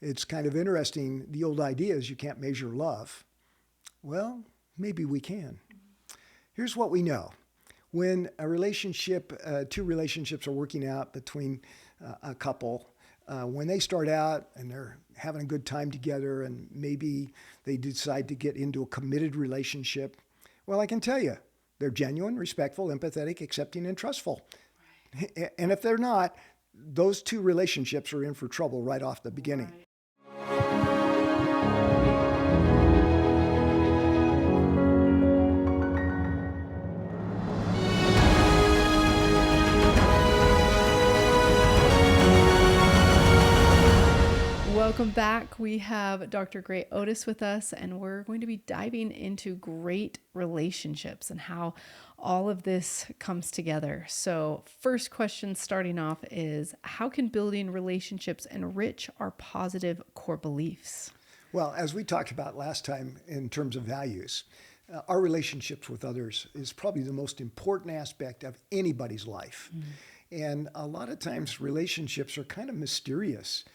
It's kind of interesting. The old idea is you can't measure love. Well, maybe we can. Here's what we know. When a relationship, two relationships are working out between a couple, when they start out and they're having a good time together and maybe they decide to get into a committed relationship, well, I can tell you, they're genuine, respectful, empathetic, accepting, and trustful. Right. And if they're not, those two relationships are in for trouble right off the beginning. Right. Welcome back. We have Dr. Gray Otis with us, and we're going to be diving into great relationships and how all of this comes together. So first question starting off is, how can building relationships enrich our positive core beliefs? Well, as we talked about last time in terms of values, our relationships with others is probably the most important aspect of anybody's life. Mm-hmm. And a lot of times relationships are kind of mysterious.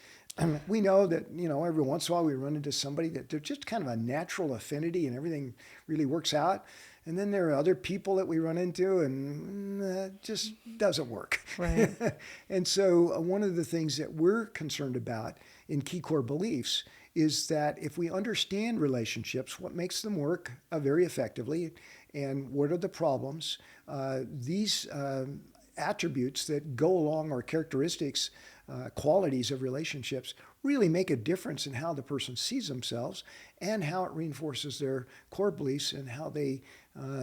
We know that, every once in a while we run into somebody that they're just kind of a natural affinity and everything really works out. And then there are other people that we run into and it just doesn't work. Right. And so one of the things that we're concerned about in key core beliefs is that if we understand relationships, what makes them work very effectively and what are the problems, these attributes that go along or characteristics, qualities of relationships really make a difference in how the person sees themselves and how it reinforces their core beliefs and how they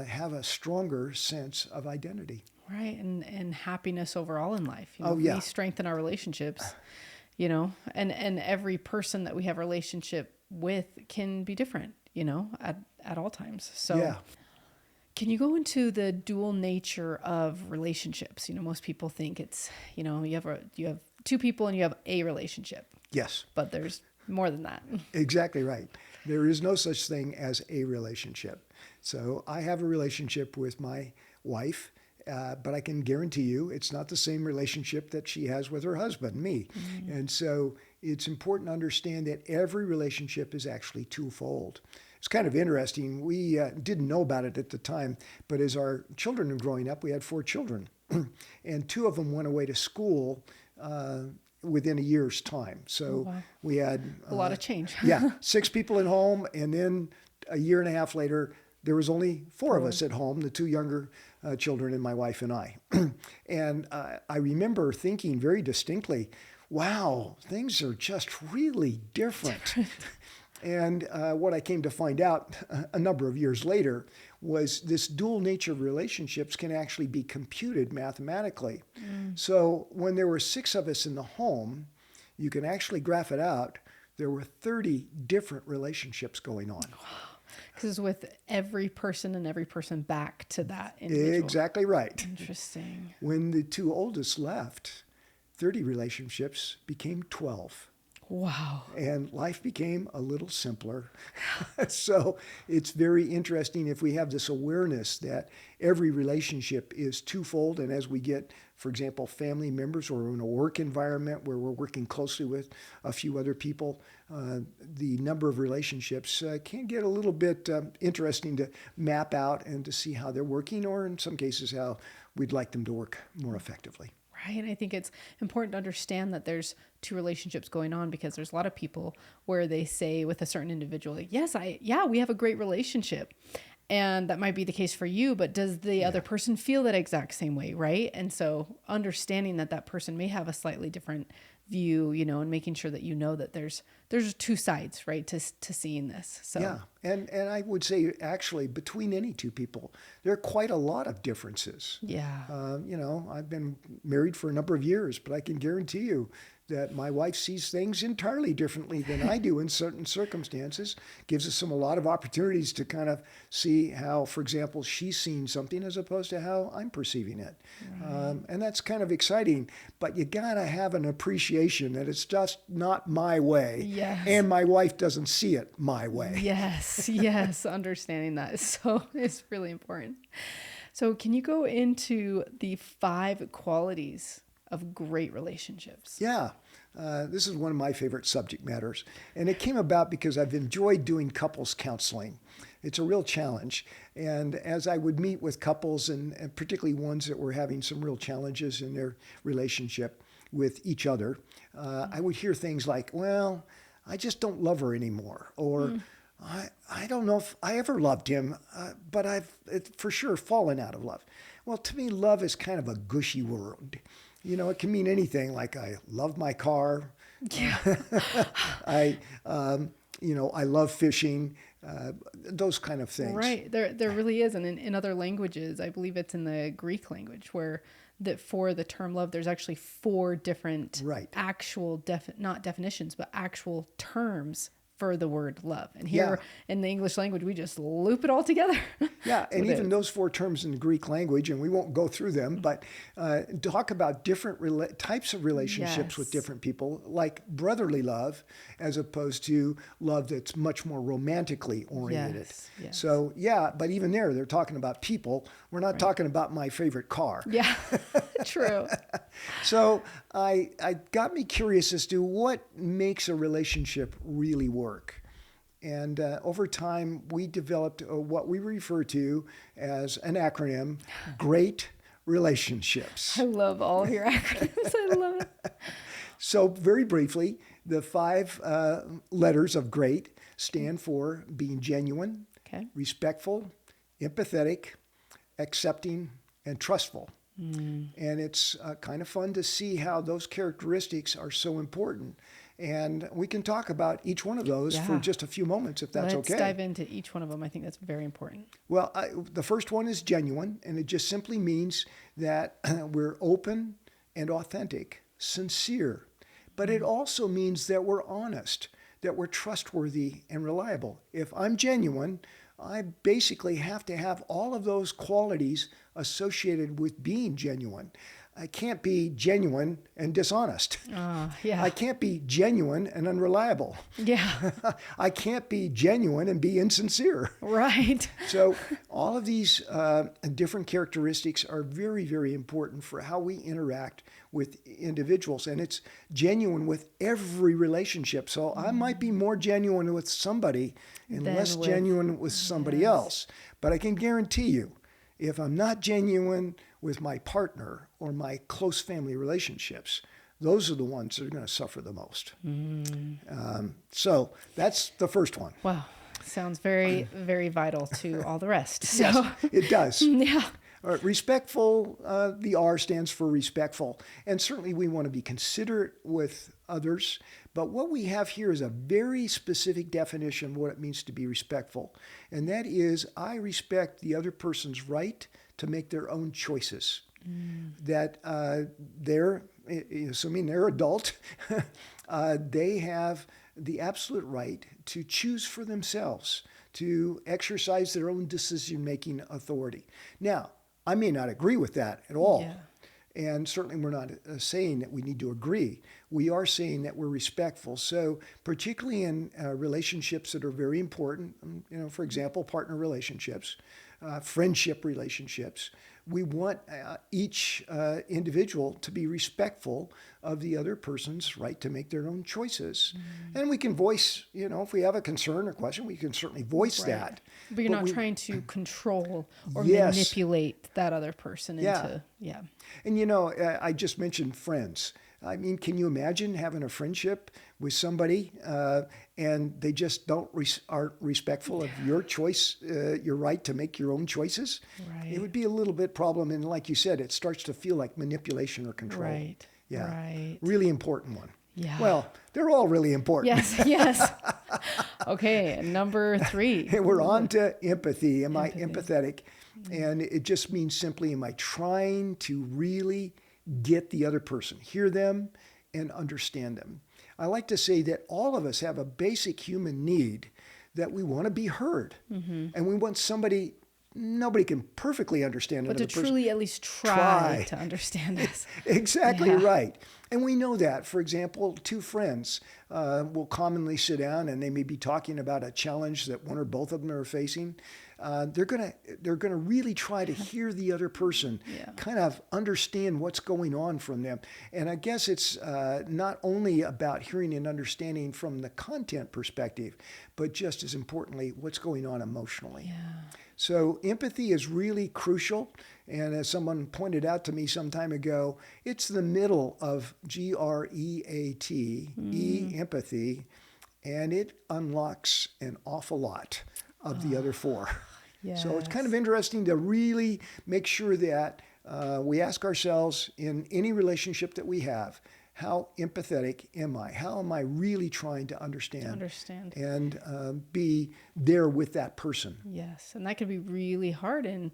have a stronger sense of identity. Right. And happiness overall in life. We strengthen our relationships, and every person that we have a relationship with can be different, at all times. So yeah. Can you go into the dual nature of relationships? Most people think it's, you have two people and you have a relationship. Yes. But there's more than that. Exactly right. There is no such thing as a relationship. So I have a relationship with my wife, but I can guarantee you it's not the same relationship that she has with her husband, me. Mm-hmm. And so it's important to understand that every relationship is actually twofold. It's kind of interesting. We didn't know about it at the time, but as our children were growing up, we had 4 children, and 2 of them went away to school within a year's time. So wow. We had a lot of change. 6 people at home, and then a year and a half later, there was only 4 of us at home, the 2 younger children and my wife and I. And I remember thinking very distinctly, wow, things are just really different. And what I came to find out a number of years later was this dual nature of relationships can actually be computed mathematically. Mm. So when there were 6 of us in the home, you can actually graph it out. There were 30 different relationships going on. Because with every person and every person back to that individual. Exactly right. Interesting. When the 2 oldest left, 30 relationships became 12. Wow. And life became a little simpler. So it's very interesting if we have this awareness that every relationship is twofold. And as we get, for example, family members or in a work environment where we're working closely with a few other people, the number of relationships can get a little bit interesting to map out and to see how they're working, or in some cases how we'd like them to work more effectively. Right. I think it's important to understand that there's 2 relationships going on, because there's a lot of people where they say with a certain individual, like, yes, we have a great relationship. And that might be the case for you, but does the other person feel that exact same way? Right. And so understanding that person may have a slightly different view, and making sure that that there's 2 sides, right, to seeing this. So yeah, and I would say actually between any 2 people, there are quite a lot of differences. Yeah. I've been married for a number of years, but I can guarantee you that my wife sees things entirely differently than I do in certain circumstances. Gives us a lot of opportunities to kind of see how, for example, she's seeing something as opposed to how I'm perceiving it. Right. And that's kind of exciting, but you gotta have an appreciation that it's just not my way. Yes. And my wife doesn't see it my way. Yes. Understanding that is really important. So can you go into the 5 qualities of great relationships? Yeah. This is one of my favorite subject matters. And it came about because I've enjoyed doing couples counseling. It's a real challenge. And as I would meet with couples, and particularly ones that were having some real challenges in their relationship with each other, I would hear things like, well, I just don't love her anymore. Or I don't know if I ever loved him, but I've for sure fallen out of love. Well, to me, love is kind of a gushy word. You know, it can mean anything, like I love my car. Yeah. I love fishing, those kind of things. Right. There really is. And in other languages, I believe it's in the Greek language, where that for the term love, there's actually 4 different actual, not definitions, but actual terms for the word love. And here in the English language, we just loop it all together. Yeah, and even those 4 terms in the Greek language, and we won't go through them, but talk about different types of relationships with different people, like brotherly love, as opposed to love that's much more romantically oriented. Yes. So, but even there, they're talking about people. We're not talking about my favorite car. Yeah, true. So I got me curious as to what makes a relationship really work. And over time, we developed what we refer to as an acronym, GREAT Relationships. I love all of your acronyms. I love it. So very briefly, the 5 letters of GREAT stand for being genuine, respectful, empathetic, accepting, and trustful. And it's kind of fun to see how those characteristics are so important. And we can talk about each one of those for just a few moments, if that's okay. Let's dive into each one of them. I think that's very important. Well, the first one is genuine, and it just simply means that we're open and authentic, sincere. But it also means that we're honest, that we're trustworthy and reliable. If I'm genuine, I basically have to have all of those qualities associated with being genuine. I can't be genuine and dishonest. I can't be genuine and unreliable. Yeah. I can't be genuine and be insincere. Right. So all of these different characteristics are very, very important for how we interact with individuals. And it's genuine with every relationship. So I might be more genuine with somebody and less genuine with somebody else. But I can guarantee you, if I'm not genuine with my partner or my close family relationships, those are the ones that are going to suffer the most. So that's the first one. Wow. Sounds very, very vital to all the rest. So. Yes, it does. Yeah. Respectful, the R stands for respectful. And certainly we want to be considerate with others. But what we have here is a very specific definition of what it means to be respectful. And that is, I respect the other person's right to make their own choices. That they're, assuming they're adult, they have the absolute right to choose for themselves, to exercise their own decision-making authority. Now, I may not agree with that at all. Yeah. And certainly we're not saying that we need to agree. We are saying that we're respectful. So particularly in relationships that are very important, for example, partner relationships, friendship relationships, we want each individual to be respectful of the other person's right to make their own choices. And we can voice, if we have a concern or question, we can certainly voice that. But you're not trying to control or manipulate that other person into, And I just mentioned friends. I mean, can you imagine having a friendship with somebody and they just aren't respectful of your choice, your right to make your own choices? Right. It would be a little bit problem. And like you said, it starts to feel like manipulation or control. Right. Yeah. Right. Really important one. Yeah. Well, they're all really important. Yes. Okay. Number 3. And we're on to empathy. Am I empathetic? And it just means simply, am I trying to really get the other person, hear them, and understand them? I like to say that all of us have a basic human need that we want to be heard. And we want somebody, nobody can perfectly understand another person. But to truly at least try to understand us. Exactly right. And we know that. For example, 2 friends will commonly sit down and they may be talking about a challenge that one or both of them are facing. they're gonna really try to hear the other person, Yeah. kind of understand what's going on from them. And I guess it's not only about hearing and understanding from the content perspective, but just as importantly, what's going on emotionally. Yeah. So empathy is really crucial. And as someone pointed out to me some time ago, it's the middle of GREAT, empathy, and it unlocks an awful lot of the other four. So it's kind of interesting to really make sure that we ask ourselves in any relationship that we have, how empathetic am I? How am I really trying to understand and be there with that person? Yes, and that can be really hard in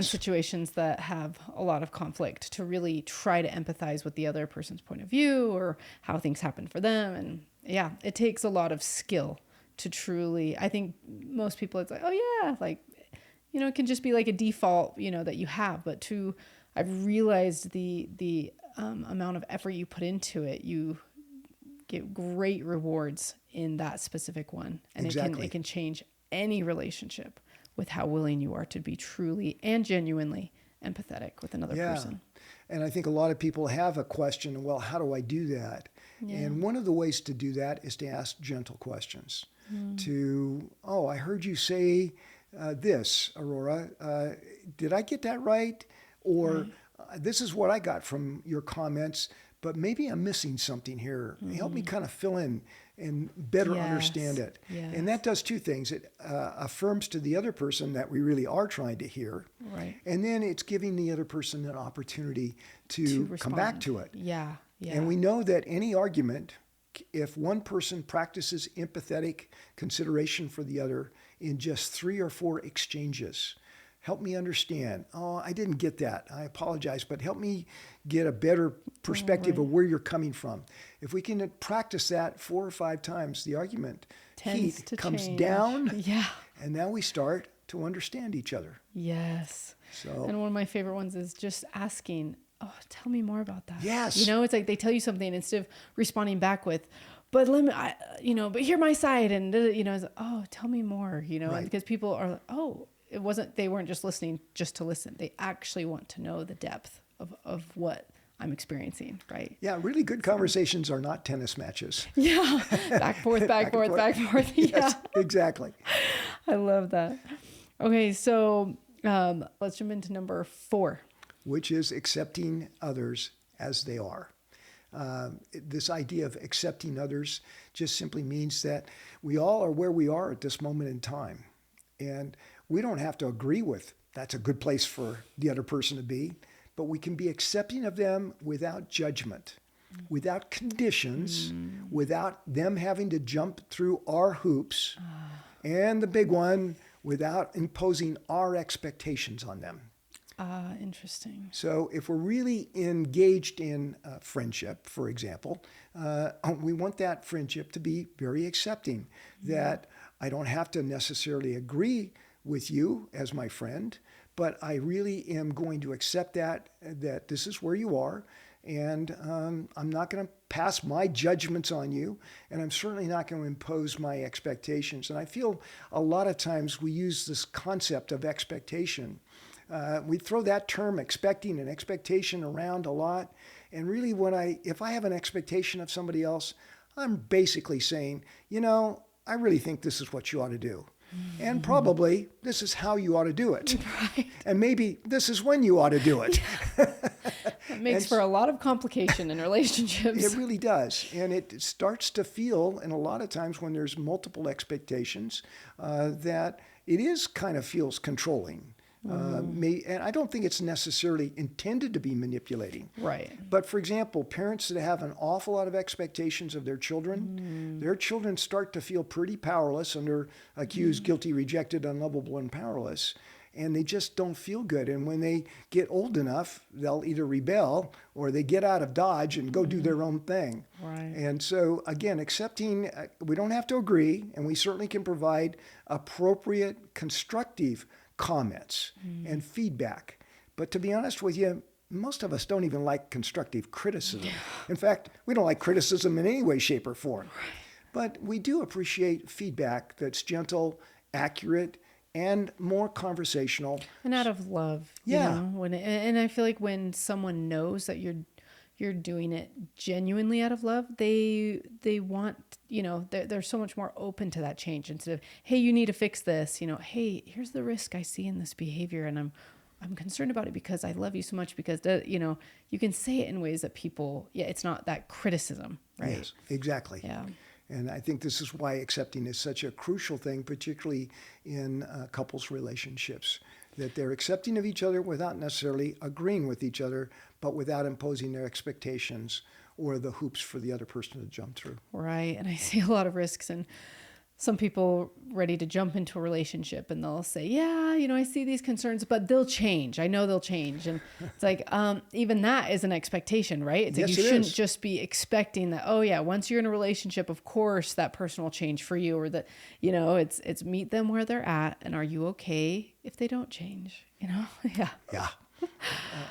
situations that have a lot of conflict, to really try to empathize with the other person's point of view or how things happen for them. And yeah, it takes a lot of skill to truly, I think most people, it's like, oh yeah, like, you know, it can just be like a default, you know, that you have. But I've realized the amount of effort you put into it, you get great rewards in that specific one. And it can change any relationship with how willing you are to be truly and genuinely empathetic with another person. And I think a lot of people have a question, well, how do I do that? Yeah. And one of the ways to do that is to ask gentle questions. I heard you say this, Aurora. Did I get that right? Or this is what I got from your comments, but maybe I'm missing something here. Help me kind of fill in and better understand it. Yes. And that does two things. It affirms to the other person that we really are trying to hear. Right. And then it's giving the other person an opportunity to come back to it. Yeah. And we know that any argument, if one person practices empathetic consideration for the other in just 3 or 4 exchanges, help me understand. Oh, I didn't get that. I apologize, but help me get a better perspective of where you're coming from. If we can practice that 4 or 5 times, the argument heat comes down. Yeah. And now we start to understand each other. Yes. And one of my favorite ones is just asking, oh, tell me more about that. Yes. You know, it's like they tell you something instead of responding back with, but let me, but hear my side. And, it's like, oh, tell me more, because people are like, oh, they weren't just listening just to listen. They actually want to know the depth of what I'm experiencing, right? Yeah, really good conversations are not tennis matches. Yeah, back, forth, back, forth, back, forth. Yeah, yes, exactly. I love that. Okay, so let's jump into number 4. Which is accepting others as they are. This idea of accepting others just simply means that we all are where we are at this moment in time. And we don't have to agree with that's a good place for the other person to be, but we can be accepting of them without judgment, without conditions, without them having to jump through our hoops, and the big one, without imposing our expectations on them. Interesting. So if we're really engaged in friendship, for example, we want that friendship to be very accepting, that I don't have to necessarily agree with you as my friend, but I really am going to accept that this is where you are, and I'm not going to pass my judgments on you, and I'm certainly not going to impose my expectations. And I feel a lot of times we use this concept of expectation. We throw that term expecting and expectation around a lot. And really if I have an expectation of somebody else, I'm basically saying, I really think this is what you ought to do. And probably this is how you ought to do it. Right. And maybe this is when you ought to do it. It makes for a lot of complication in relationships. It really does. And it starts to feel, and a lot of times when there's multiple expectations, that it is kind of feels controlling. And I don't think it's necessarily intended to be manipulating. Right. But for example, parents that have an awful lot of expectations of their children, their children start to feel pretty powerless under accused, guilty, rejected, unlovable, and powerless. And they just don't feel good. And when they get old enough, they'll either rebel or they get out of Dodge and go do their own thing. Right. And so, again, accepting, we don't have to agree, and we certainly can provide appropriate, constructive comments and feedback. But to be honest with you, most of us don't even like constructive criticism. Yeah. In fact, we don't like criticism in any way, shape, or form. Right. But we do appreciate feedback that's gentle, accurate, and more conversational. And out of love. Yeah. You know, and I feel like when someone knows that you're doing it genuinely out of love, they want, you know, they're so much more open to that change instead of, hey, you need to fix this, you know, hey, here's the risk I see in this behavior, and I'm concerned about it because I love you so much, because you know, you can say it in ways that people, it's not that criticism, right? Yes, exactly. Yeah. And I think this is why accepting is such a crucial thing, particularly in couples relationships, that they're accepting of each other without necessarily agreeing with each other, but without imposing their expectations or the hoops for the other person to jump through. Right. And I see a lot of risks, and some people ready to jump into a relationship, and they'll say, yeah, you know, I see these concerns, but they'll change. I know they'll change. And it's like, even that is an expectation, right? It's like, Yes, you it shouldn't is. just be expecting that, oh yeah, once you're in a relationship, of course that person will change for you, or that, you know, it's meet them where they're at. And are you okay if they don't change? You know? Yeah. Yeah.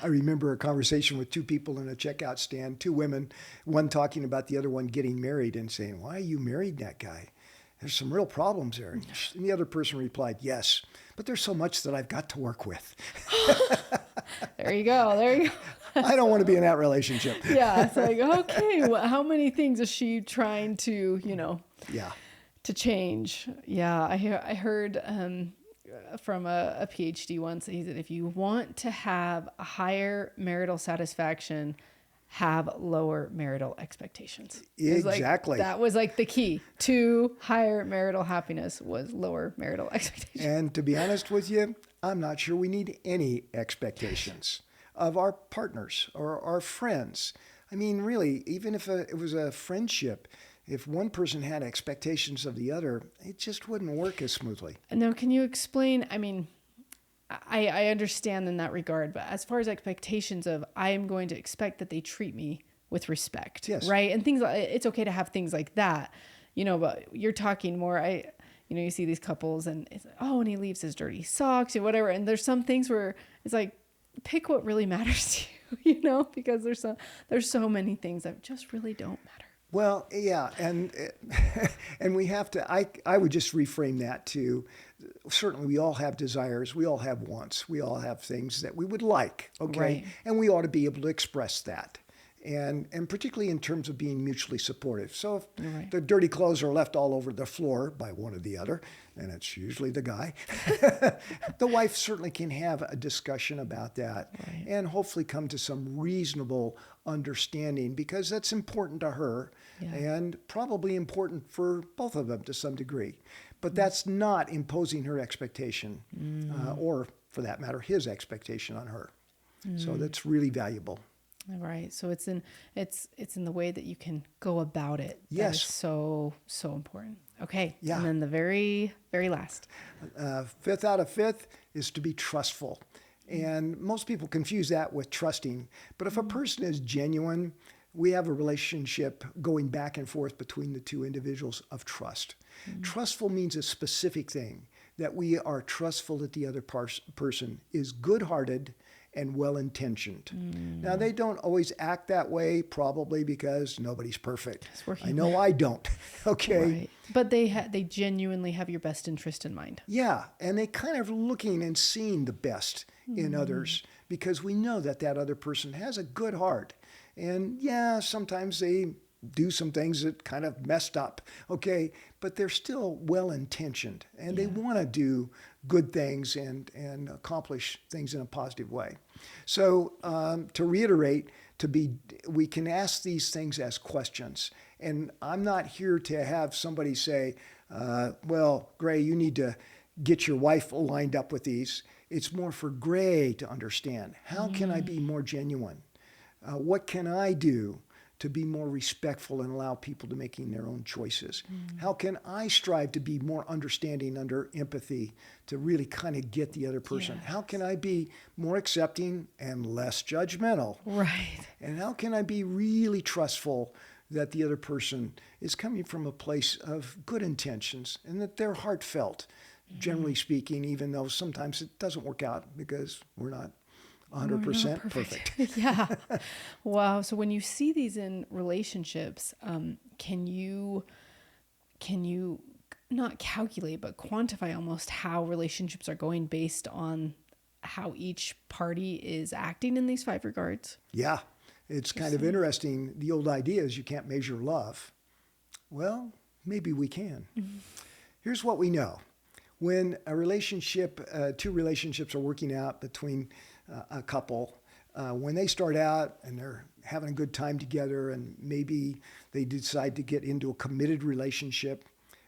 I remember a conversation with two people in a checkout stand, two women, one talking about the other one getting married and saying, why are you married that guy? There's some real problems there. And the other person replied, yes, but there's so much that I've got to work with. There you go. There you go. I don't want to be in that relationship. Yeah. It's like, okay, well, how many things is she trying to, you know, Yeah. to change? Yeah. I heard from a PhD once, he said, if you want to have a higher marital satisfaction, have lower marital expectations. It was Exactly. that was like the key to higher marital happiness, was lower marital expectations. And to be honest with you, I'm not sure we need any expectations of our partners or our friends. I mean, really, even if it was a friendship, if one person had expectations of the other, it just wouldn't work as smoothly. Now, can you explain? I mean, I understand in that regard, but as far as expectations of, I am going to expect that they treat me with respect, Yes. right? And things, it's okay to have things like that, you know, but you're talking more, you know, you see these couples and it's, oh, and he leaves his dirty socks or whatever. And there's some things where it's like, pick what really matters to you, you know, because there's so many things that just really don't matter. Well, yeah, and we have to. I would just reframe that to, certainly we all have desires, we all have wants, we all have things that we would like, okay, Right. and we ought to be able to express that, and particularly in terms of being mutually supportive. So if Right. the dirty clothes are left all over the floor by one or the other, and it's usually the guy, the wife certainly can have a discussion about that, Right. and hopefully come to some reasonable understanding, because that's important to her. Yeah. And probably important for both of them to some degree. But that's not imposing her expectation, or for that matter, his expectation on her. So that's really valuable. All right. So it's in the way that you can go about it. That Yes. is so important. Okay. Yeah. And then the very, very last. Fifth out of fifth is to be trustful. And most people confuse that with trusting. But if a person is genuine, we have a relationship going back and forth between the two individuals of trust. Trustful means a specific thing, that we are trustful that the other person is good-hearted and well-intentioned. Now, they don't always act that way, probably because nobody's perfect. we're I know I don't, okay? Right. But they genuinely have your best interest in mind. Yeah, and they kind of looking and seeing the best in others, because we know that that other person has a good heart. And yeah, sometimes they do some things that kind of messed up, okay? But they're still well-intentioned, and they want to do good things and accomplish things in a positive way. So to reiterate, we can ask these things as questions. And I'm not here to have somebody say, well, Gray, you need to get your wife lined up with these. It's more for Gray to understand, how can I be more genuine? What can I do to be more respectful and allow people to making their own choices? How can I strive to be more understanding under empathy to really kind of get the other person? Yes. How can I be more accepting and less judgmental? Right. And how can I be really trustful that the other person is coming from a place of good intentions and that they're heartfelt, generally speaking, even though sometimes it doesn't work out because we're not 100% perfect. Yeah. Wow. So when you see these in relationships, can you not calculate, but quantify almost how relationships are going based on how each party is acting in these 5 regards? Yeah, it's kind of interesting. The old idea is you can't measure love. Well, maybe we can. Here's what we know. When a relationship, 2 relationships are working out between a couple, when they start out and they're having a good time together and maybe they decide to get into a committed relationship,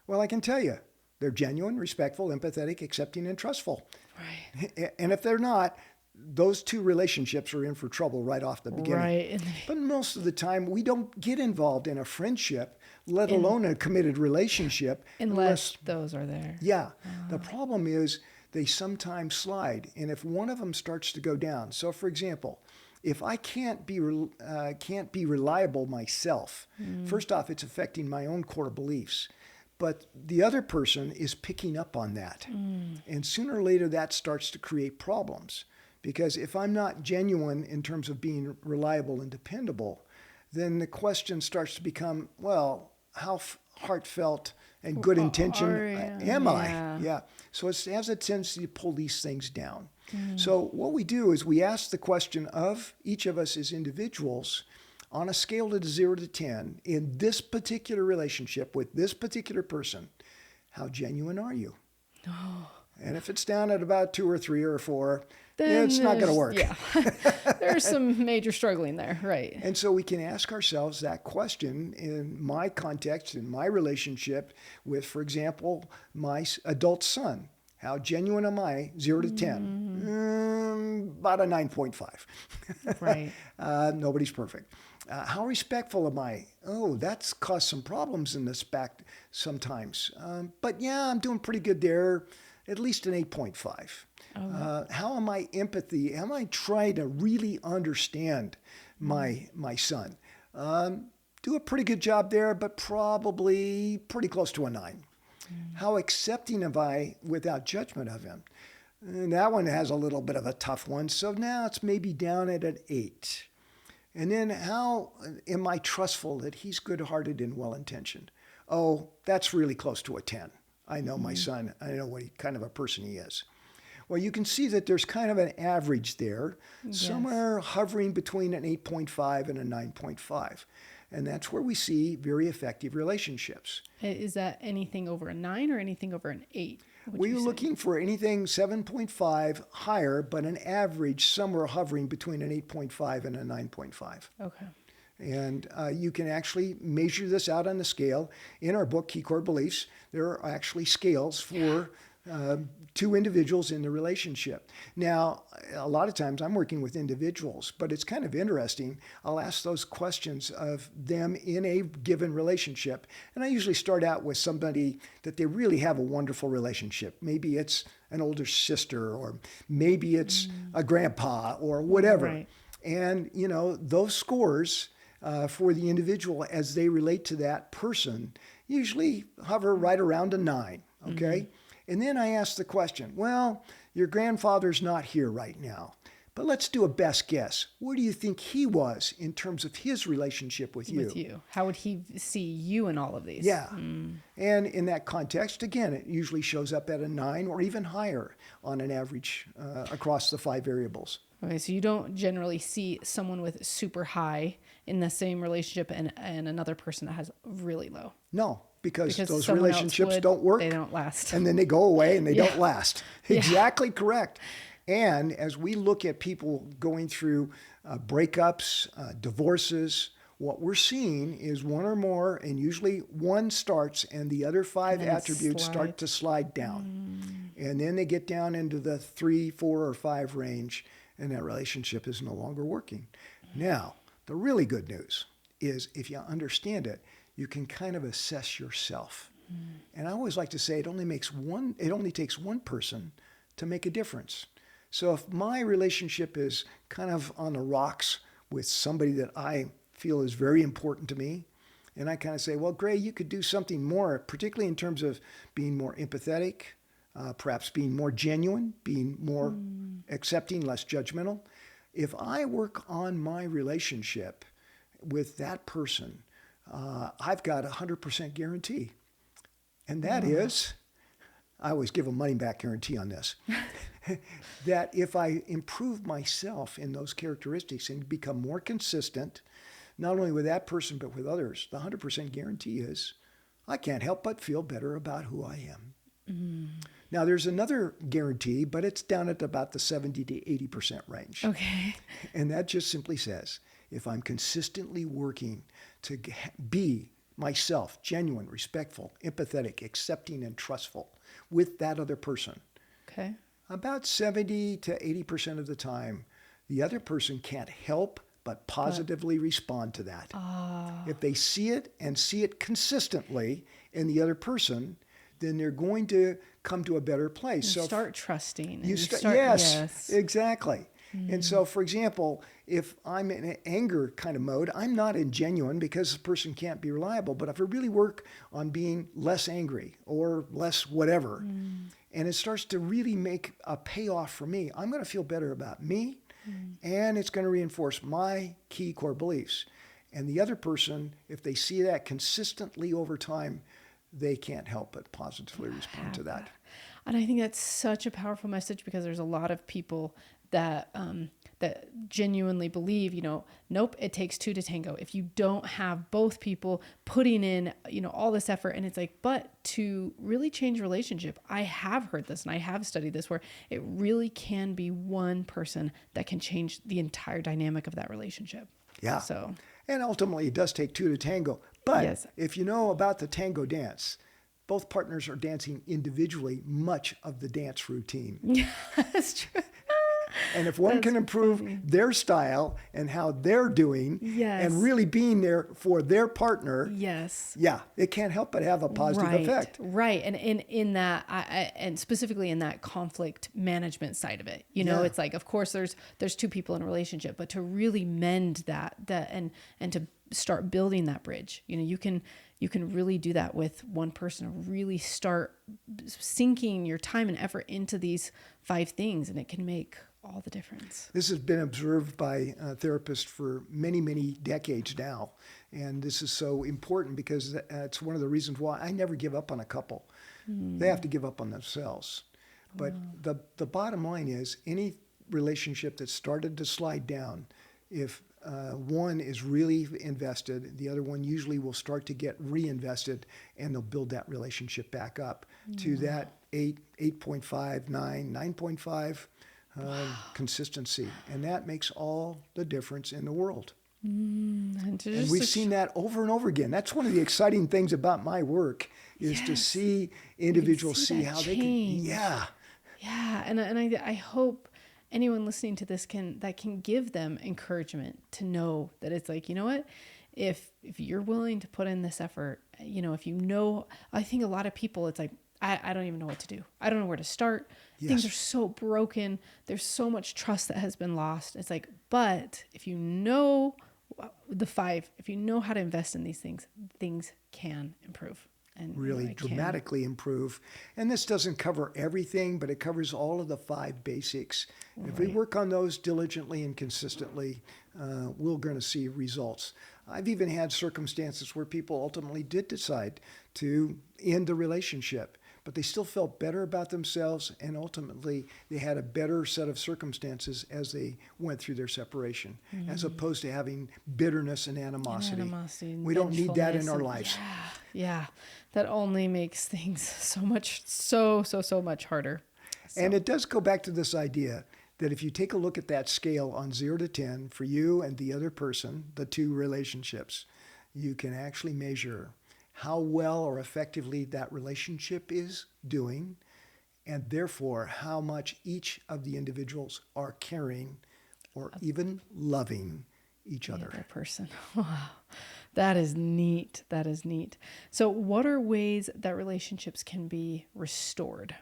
well, I can tell you, they're genuine, respectful, empathetic, accepting, and trustful. Right. And if they're not, those 2 relationships are in for trouble right off the beginning. Right. But most of the time, we don't get involved in a friendship, let alone a committed relationship. Unless those are there. Yeah. The problem is they sometimes slide. And if one of them starts to go down, so for example, if I can't be reliable myself, first off, it's affecting my own core beliefs. But the other person is picking up on that. And sooner or later, that starts to create problems. Because if I'm not genuine in terms of being reliable and dependable, then the question starts to become, well, how heartfelt and good intention am I? Yeah. So it has a tendency to pull these things down. So what we do is we ask the question of each of us as individuals on a scale of 0 to 10 in this particular relationship with this particular person, how genuine are you? And if it's down at about 2 or 3 or 4, then it's not going to work. Yeah. There's some major struggling there. Right. And so we can ask ourselves that question in my context, in my relationship with, for example, my adult son. How genuine am I? 0 to 10. About a 9.5. Right. Nobody's perfect. How respectful am I? Oh, that's caused some problems in this back sometimes. But yeah, I'm doing pretty good there. At least an 8.5. How am I empathy? Am I trying to really understand my son? Do a pretty good job there, but probably pretty close to a 9. How accepting am I without judgment of him? And that one has a little bit of a tough one. So now it's maybe down at an 8. And then how am I trustful that he's good-hearted and well-intentioned? Oh, that's really close to a 10. I know my son. I know what kind of a person he is. Well, you can see that there's kind of an average there, somewhere hovering between an 8.5 and a 9.5. And that's where we see very effective relationships. Is that anything over a 9 or anything over an 8? We're looking for anything 7.5 higher, but an average somewhere hovering between an 8.5 and a 9.5. Okay. And you can actually measure this out on the scale. In our book, Key Core Beliefs, there are actually scales for 2 individuals in the relationship. Now, a lot of times I'm working with individuals, but it's kind of interesting. I'll ask those questions of them in a given relationship. And I usually start out with somebody that they really have a wonderful relationship. Maybe it's an older sister, or maybe it's a grandpa, or whatever. Right. And, you know, those scores for the individual as they relate to that person usually hover right around a 9, okay? And then I ask the question, well, your grandfather's not here right now, but let's do a best guess. Where do you think he was in terms of his relationship with you? With you. How would he see you in all of these? Yeah. And in that context, again, it usually shows up at a 9 or even higher on an average across the 5 variables. Okay, so you don't generally see someone with super high in the same relationship and another person that has really low. No, because those someone relationships else don't work. They don't last. And then they go away and they Yeah. don't last. Yeah. Exactly correct. And as we look at people going through breakups, divorces, what we're seeing is one or more, and usually one starts and the other 5 attributes start to slide down. And then they get down into the 3, 4, or 5 range, and that relationship is no longer working. Now, the really good news is if you understand it, you can kind of assess yourself. And I always like to say it only takes one person to make a difference. So if my relationship is kind of on the rocks with somebody that I feel is very important to me, and I kind of say, well, Gray, you could do something more, particularly in terms of being more empathetic, perhaps being more genuine, being more accepting, less judgmental. If I work on my relationship with that person, I've got a 100% guarantee. And that is, I always give a money back guarantee on this, that if I improve myself in those characteristics and become more consistent, not only with that person, but with others, the 100% guarantee is I can't help but feel better about who I am. Now, there's another guarantee, but it's down at about the 70 to 80% range. Okay. And that just simply says, if I'm consistently working to be myself, genuine, respectful, empathetic, accepting, and trustful with that other person, Okay. about 70 to 80% of the time, the other person can't help but positively respond to that. If they see it and see it consistently in the other person, then they're going to come to a better place. You start trusting. You and start, yes, exactly. And so, for example, if I'm in an anger kind of mode, I'm not ingenuine because the person can't be reliable. But if I really work on being less angry or less whatever, and it starts to really make a payoff for me, I'm going to feel better about me, and it's going to reinforce my key core beliefs. And the other person, if they see that consistently over time, they can't help but positively respond to that. And I think that's such a powerful message, because there's a lot of people that that genuinely believe, nope, it takes two to tango. If you don't have both people putting in, all this effort, and it's like, but to really change a relationship, I have heard this and I have studied this, where it really can be one person that can change the entire dynamic of that relationship. Yeah. So, and ultimately, it does take two to tango. But yes. If you know about the tango dance, both partners are dancing individually much of the dance routine. Yeah, that's true. And if one can improve their style and how they're doing, Yes. and really being there for their partner, Yes. yeah, it can't help but have a positive effect. Right. And in that, and specifically in that conflict management side of it, Yeah. it's like, of course there's two people in a relationship, but to really mend that and to start building that bridge, you can really do that with one person, really start sinking your time and effort into these 5 things, and it can make all the difference. This has been observed by therapists for many, many decades now. And this is so important because it's one of the reasons why I never give up on a couple. They have to give up on themselves. But the bottom line is, any relationship that started to slide down, if one is really invested, the other one usually will start to get reinvested, and they'll build that relationship back up to that 8.5, 9.5 consistency. And that makes all the difference in the world. And we've seen that over and over again. That's one of the exciting things about my work, is to see individuals see how they can. Yeah. Yeah. And I hope anyone listening to this can give them encouragement to know that it's like, what, if you're willing to put in this effort, I think a lot of people, it's like, I don't even know what to do. I don't know where to start. Yes. Things are so broken. There's so much trust that has been lost. It's like, but if you know the 5, if you know how to invest in these things, things can improve. And really dramatically improve. And this doesn't cover everything, but it covers all of the 5 basics. Right. If we work on those diligently and consistently, we're going to see results. I've even had circumstances where people ultimately did decide to end the relationship, but they still felt better about themselves, and ultimately they had a better set of circumstances as they went through their separation, as opposed to having bitterness and animosity. We don't need that in our lives. Yeah. That only makes things so much harder. So. And it does go back to this idea that if you take a look at that scale on 0 to 10 for you and the other person, the 2 relationships, you can actually measure how well or effectively that relationship is doing, and therefore how much each of the individuals are caring or even loving each other. The other person. Wow. That is neat. So what are ways that relationships can be restored?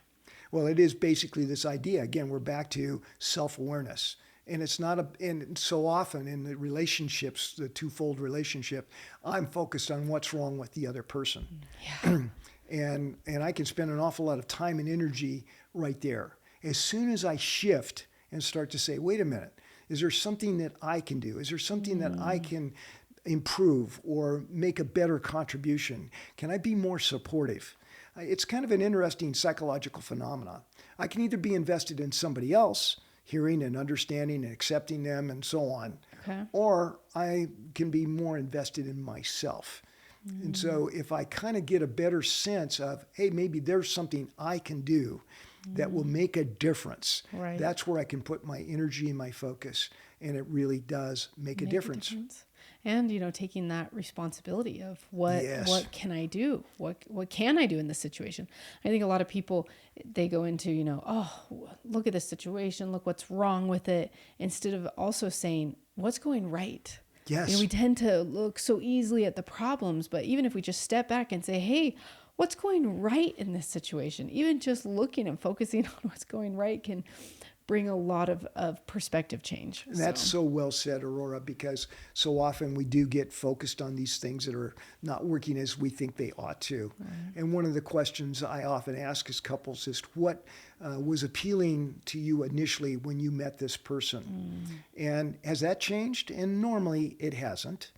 Well, it is basically this idea. Again, we're back to self-awareness. And it's not and so often in the relationships, the twofold relationship, I'm focused on what's wrong with the other person. Yeah. and I can spend an awful lot of time and energy right there. As soon as I shift and start to say, wait a minute, is there something that I can do? Is there something that I can improve or make a better contribution? Can I be more supportive? it's kind of an interesting psychological phenomenon. I can either be invested in somebody else, hearing and understanding and accepting them and so on, Okay. or I can be more invested in myself. And so if I kind of get a better sense of, hey, maybe there's something I can do that will make a difference, Right. that's where I can put my energy and my focus. And it really does make a difference. And, taking that responsibility of what Yes. can I do? What can I do in this situation? I think a lot of people, they go into, oh, look at this situation, look what's wrong with it, instead of also saying, what's going right? Yes. We tend to look so easily at the problems, but even if we just step back and say, hey, what's going right in this situation? Even just looking and focusing on what's going right can bring a lot of perspective change. And that's so well said, Aurora, because so often we do get focused on these things that are not working as we think they ought to. Right. And one of the questions I often ask as couples is, what was appealing to you initially when you met this person? And has that changed? And normally it hasn't.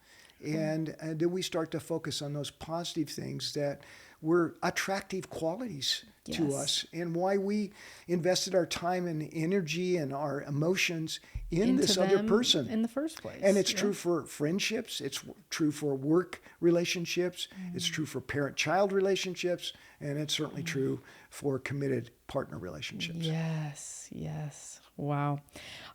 And then we start to focus on those positive things that were attractive qualities to us, and why we invested our time and energy and our emotions into this other person in the first place. And it's true for friendships, it's true for work relationships, it's true for parent-child relationships, and it's certainly true for committed partner relationships. Yes. Wow.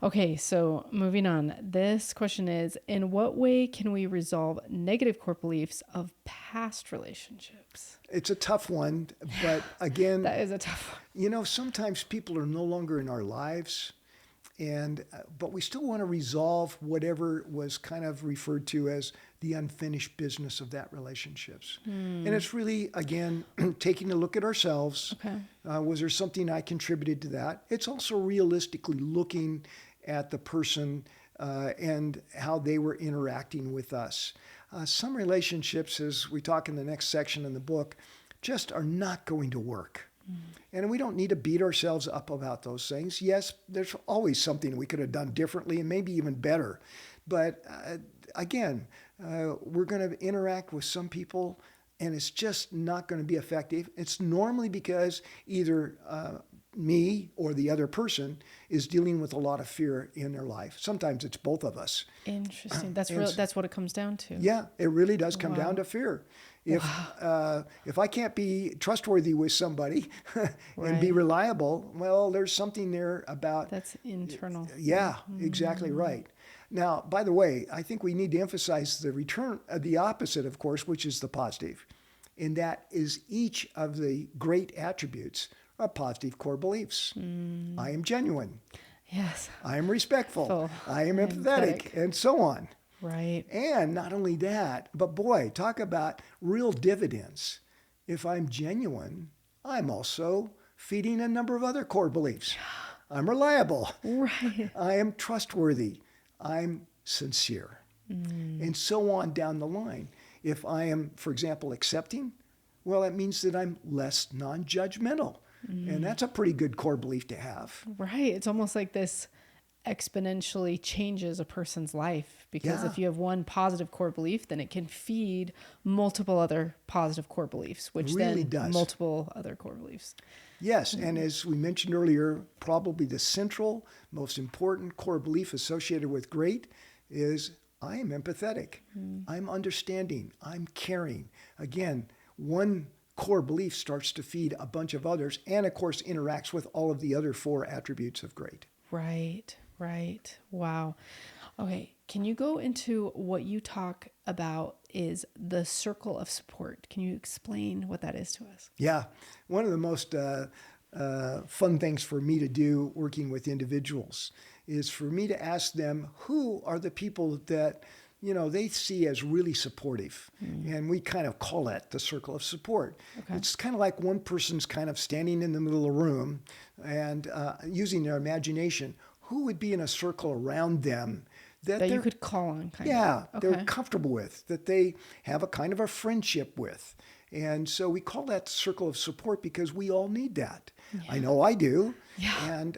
Okay, so moving on. This question is, in what way can we resolve negative core beliefs of past relationships? It's a tough one, but again, that is a tough one. Sometimes people are no longer in our lives, but we still want to resolve whatever was kind of referred to as the unfinished business of that relationships. And it's really, again, taking a look at ourselves. Okay. Was there something I contributed to that? It's also realistically looking at the person and how they were interacting with us. Some relationships, as we talk in the next section in the book, just are not going to work. And we don't need to beat ourselves up about those things. Yes, there's always something we could have done differently and maybe even better. But again, we're going to interact with some people and it's just not going to be effective. It's normally because either me or the other person is dealing with a lot of fear in their life. Sometimes it's both of us. Interesting. That's what it comes down to. Yeah, it really does come down to fear. If I can't be trustworthy with somebody and be reliable, well, there's something there about... That's internal. Yeah, exactly right. Now, by the way, I think we need to emphasize the opposite, of course, which is the positive. And that is each of the great attributes are positive core beliefs. I am genuine. Yes. I am respectful. I am empathetic, and so on. Right. And not only that, but boy, talk about real dividends. If I'm genuine, I'm also feeding a number of other core beliefs. I'm reliable. Right. I am trustworthy. I'm sincere. And so on down the line. If I am, for example, accepting, well, that means that I'm less non-judgmental. And that's a pretty good core belief to have. Right. It's almost like this exponentially changes a person's life, because if you have one positive core belief, then it can feed multiple other positive core beliefs, which really then does. Multiple other core beliefs. Yes, and as we mentioned earlier, probably the central, most important core belief associated with great is I am empathetic, I'm understanding, I'm caring. Again, one core belief starts to feed a bunch of others and, of course, interacts with all of the other 4 attributes of great. Right. Wow. Okay. Can you go into what you talk about is the circle of support? Can you explain what that is to us? Yeah. One of the most fun things for me to do working with individuals is for me to ask them who are the people that they see as really supportive. And we kind of call that the circle of support. Okay. It's kind of like one person's kind of standing in the middle of the room and using their imagination. Who would be in a circle around them that you could call on? They're comfortable with, that they have a kind of a friendship with. And so we call that circle of support because we all need that. Yeah. I know I do. Yeah. And,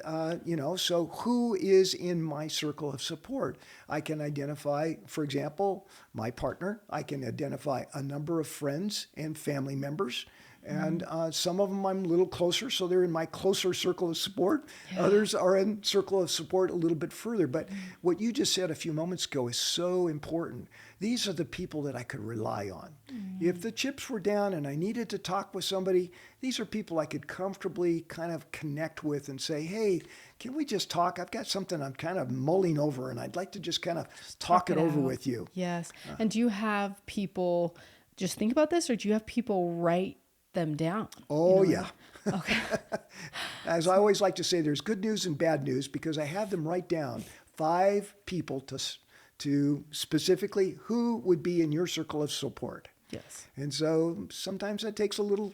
so who is in my circle of support? I can identify, for example, my partner. I can identify a number of friends and family members. And some of them I'm a little closer, so they're in my closer circle of support. Others are in circle of support a little bit further. But what you just said a few moments ago is so important. These are the people that I could rely on. If the chips were down and I needed to talk with somebody, these are people I could comfortably kind of connect with and say, hey, can we just talk? I've got something I'm kind of mulling over, and I'd like to just kind of talk it over out. with you. Yes. And do you have people just think about this, or do you have people write them down? Oh, yeah. Okay. As I always like to say, there's good news and bad news, because I have them write down 5 people to specifically who would be in your circle of support. Yes. And so sometimes that takes a little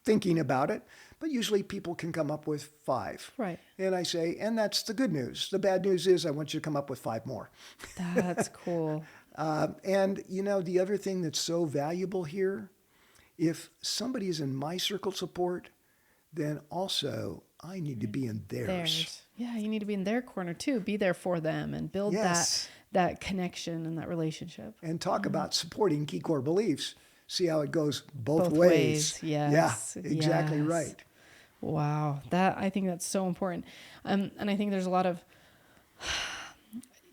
thinking about it, but usually people can come up with 5. Right. And I say, and that's the good news. The bad news is I want you to come up with 5 more. That's cool. And the other thing that's so valuable here, if somebody is in my circle of support, then also I need to be in theirs. Yeah, you need to be in their corner too. Be there for them and build that connection and that relationship. And talk about supporting key core beliefs. See how it goes both Both ways. Yes. Yeah, exactly Yes. right. Wow. I think that's so important. And I think there's a lot of,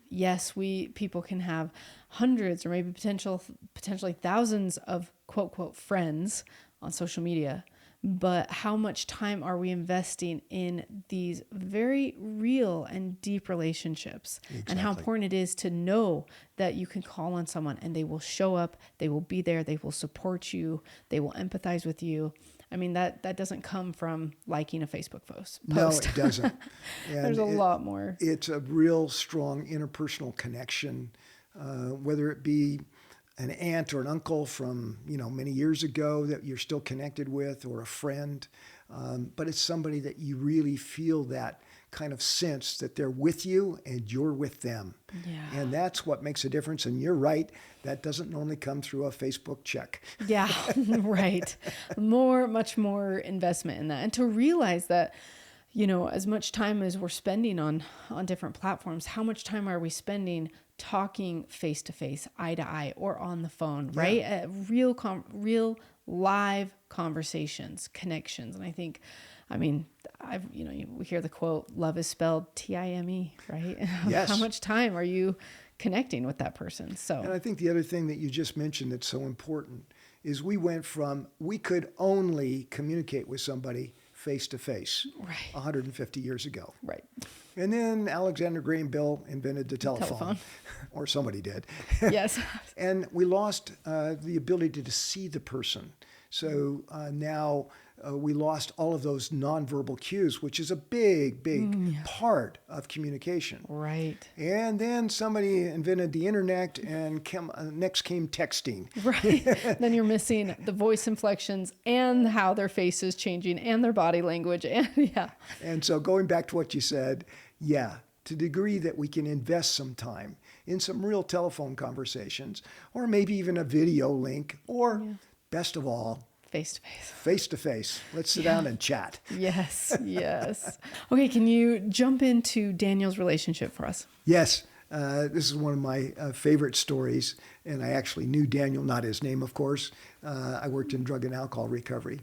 yes, people can have hundreds or maybe potentially thousands of quote, quote, friends on social media. But how much time are we investing in these very real and deep relationships? Exactly. And how important it is to know that you can call on someone and they will show up, they will be there, they will support you, they will empathize with you. I mean, that doesn't come from liking a Facebook post. No, it doesn't. And There's a lot more. It's a real strong interpersonal connection, whether it be an aunt or an uncle from many years ago that you're still connected with, or a friend, but it's somebody that you really feel that kind of sense that they're with you and you're with them. Yeah. And that's what makes a difference. And you're right, that doesn't normally come through a Facebook check. Yeah, right. Much more investment in that. And to realize that, as much time as we're spending on different platforms, how much time are we spending talking face to face, eye to eye, or on the phone, right? Yeah. Real live conversations, connections. And I think, we hear the quote, love is spelled Time, right? Yes. How much time are you connecting with that person? So, And I think the other thing that you just mentioned that's so important is we went from, we could only communicate with somebody face to face right. 150 years ago. Right. And then Alexander Graham Bell invented the telephone. Or somebody did. Yes. And we lost the ability to see the person. So now we lost all of those nonverbal cues, which is a big part of communication. Right. And then somebody invented the internet, and next came texting. Right. Then you're missing the voice inflections and how their face is changing and their body language. And yeah. And so going back to what you said, to the degree that we can invest some time in some real telephone conversations, or maybe even a video link, or best of all, face to face. Face to face. Let's sit down and chat. Yes. Okay, can you jump into Daniel's relationship for us? Yes. This is one of my favorite stories, and I actually knew Daniel, not his name, of course. I worked in drug and alcohol recovery.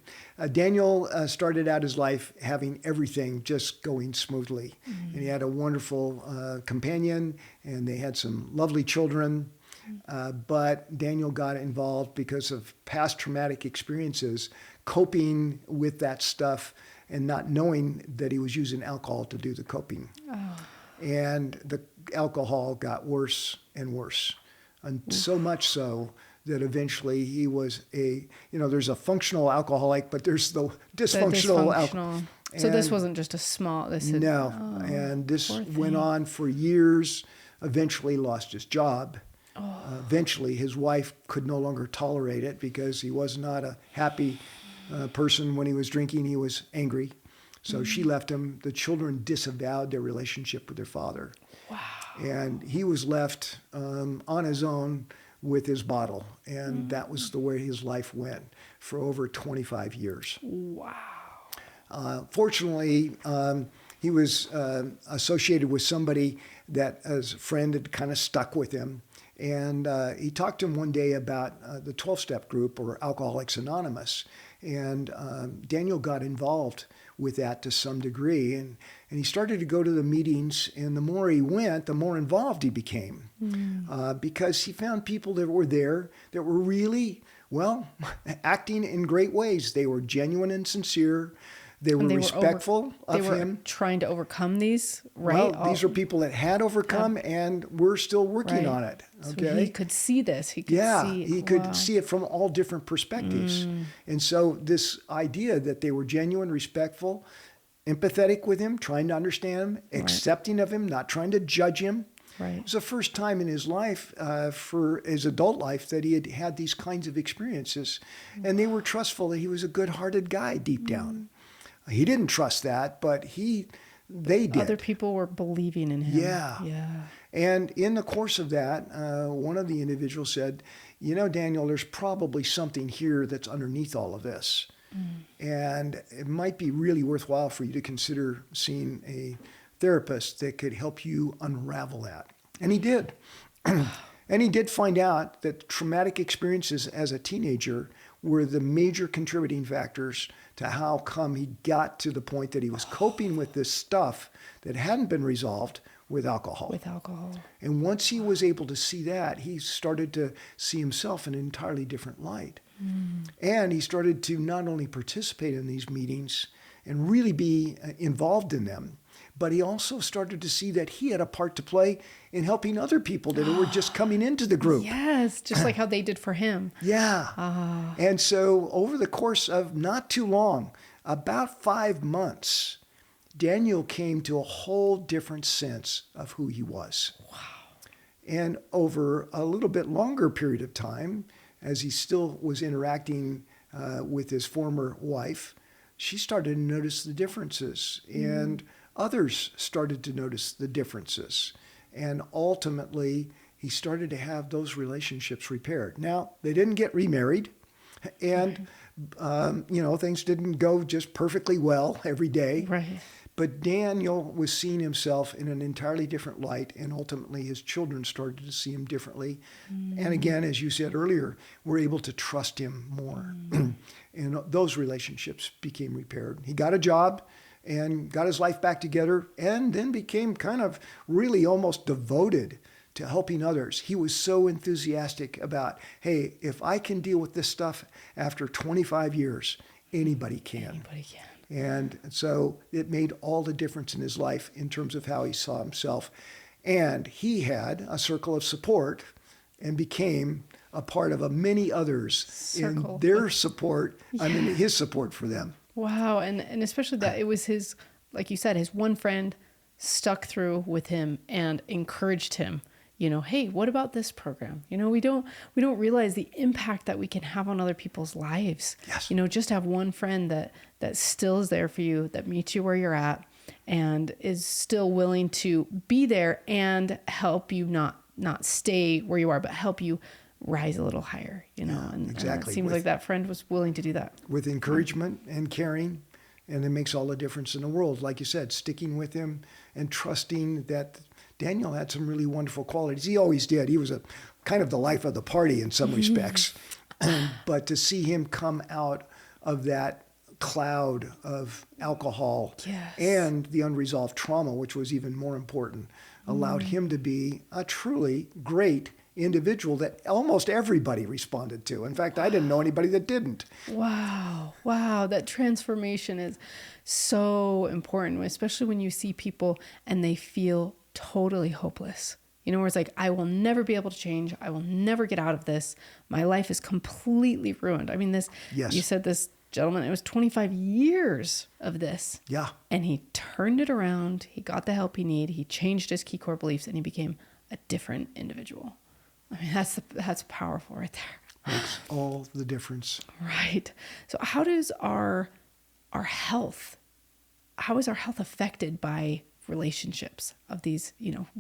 Daniel started out his life having everything just going smoothly. Mm-hmm. And he had a wonderful companion, and they had some lovely children. But Daniel got involved because of past traumatic experiences, coping with that stuff and not knowing that he was using alcohol to do the coping. Oh. And the alcohol got worse and worse, and so much so that eventually he was there's a functional alcoholic, but there's the dysfunctional alcoholic. So this wasn't just a small, and this went on for years, eventually lost his job. Eventually his wife could no longer tolerate it because he was not a happy person when he was drinking. He was angry. So she left him. The children disavowed their relationship with their father. Wow. And he was left on his own with his bottle. And that was the way his life went for over 25 years. Wow. Fortunately, he was associated with somebody that as a friend had kind of stuck with him. And he talked to him one day about the 12-step group, or Alcoholics Anonymous. And Daniel got involved with that to some degree. And he started to go to the meetings. And the more he went, the more involved he became. Because he found people that were there that were really, well, acting in great ways. They were genuine and sincere. They were respectful of him. They were trying to overcome these, right? Well, these are people that had overcome and we're still working on it. Okay. So he could see this. He could see it. He could see it from all different perspectives. And so this idea that they were genuine, respectful, empathetic with him, trying to understand him, accepting of him, not trying to judge him. Right. It was the first time in his life, for his adult life, that he had had these kinds of experiences. And they were trustful that he was a good-hearted guy deep down. He didn't trust that, but they did. Other people were believing in him. Yeah. And in the course of that, one of the individuals said, Daniel, there's probably something here that's underneath all of this. And it might be really worthwhile for you to consider seeing a therapist that could help you unravel that. And he did. And he did find out that traumatic experiences as a teenager were the major contributing factors to how come he got to the point that he was coping with this stuff that hadn't been resolved with alcohol. And once he was able to see that, he started to see himself in an entirely different light. And he started to not only participate in these meetings and really be involved in them, but he also started to see that he had a part to play in helping other people that were just coming into the group. Yes, just like how they did for him. Yeah. And so over the course of not too long, about 5 months, Daniel came to a whole different sense of who he was. Wow. And over a little bit longer period of time, as he still was interacting with his former wife, she started to notice the differences. And others started to notice the differences. And ultimately, he started to have those relationships repaired. Now, they didn't get remarried. And, things didn't go just perfectly well every day. Right. But Daniel was seeing himself in an entirely different light. And ultimately, his children started to see him differently. And again, as you said earlier, were able to trust him more. And those relationships became repaired. He got a job and got his life back together, and then became kind of really almost devoted to helping others. He was so enthusiastic about, hey, if I can deal with this stuff after 25 years, anybody can. And so it made all the difference in his life in terms of how he saw himself. And he had a circle of support and became a part of many others in their support, his support for them. Wow. And especially that it was his, like you said, his one friend stuck through with him and encouraged him, hey, what about this program? We don't realize the impact that we can have on other people's lives. Yes. Just have one friend that still is there for you, that meets you where you're at and is still willing to be there and help you not stay where you are, but help you rise a little higher, and it seems like that friend was willing to do that. With encouragement and caring, and it makes all the difference in the world. Like you said, sticking with him and trusting that Daniel had some really wonderful qualities. He always did. He was a kind of the life of the party in some respects. But to see him come out of that cloud of alcohol and the unresolved trauma, which was even more important, allowed him to be a truly great individual that almost everybody responded to. In fact, I didn't know anybody that didn't. Wow. That transformation is so important, especially when you see people and they feel totally hopeless. Where it's like, I will never be able to change. I will never get out of this. My life is completely ruined. I mean, you said this gentleman, it was 25 years of this. Yeah. And he turned it around. He got the help he needed. He changed his key core beliefs and he became a different individual. I mean, that's powerful right there. Makes all the difference. Right. So how does our health, how is our health affected by relationships of these,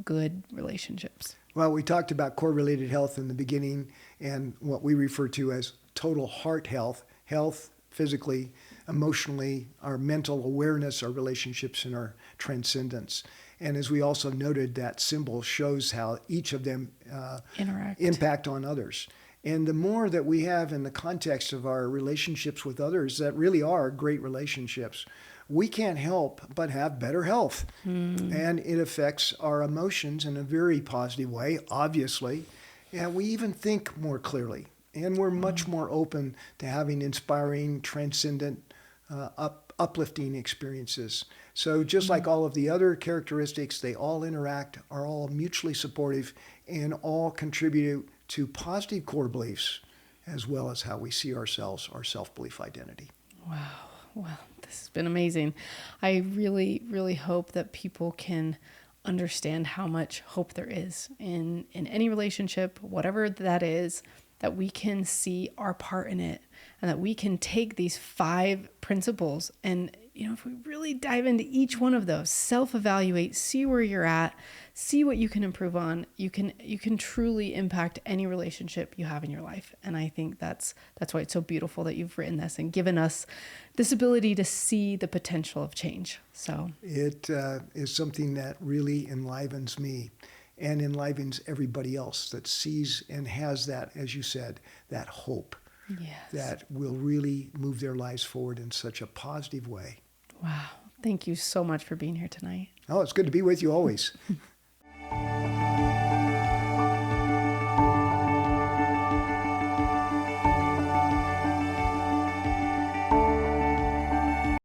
good relationships? Well, we talked about core-related health in the beginning and what we refer to as total heart health physically, emotionally, our mental awareness, our relationships, and our transcendence. And as we also noted, that symbol shows how each of them impact on others. And the more that we have in the context of our relationships with others that really are great relationships, we can't help but have better health. And it affects our emotions in a very positive way, obviously. And we even think more clearly. And we're much more open to having inspiring, transcendent, uplifting experiences. So just like all of the other characteristics, they all interact, are all mutually supportive, and all contribute to positive core beliefs, as well as how we see ourselves, our self-belief identity. Wow. Well, this has been amazing. I really, really hope that people can understand how much hope there is in any relationship, whatever that is, that we can see our part in it, and that we can take these 5 principles and, if we really dive into each one of those, self-evaluate, see where you're at, see what you can improve on, you can truly impact any relationship you have in your life. And I think that's why it's so beautiful that you've written this and given us this ability to see the potential of change. So it is something that really enlivens me and enlivens everybody else that sees and has that, as you said, that hope. Yes. That will really move their lives forward in such a positive way. Wow. Thank you so much for being here tonight. Oh, it's good to be with you always.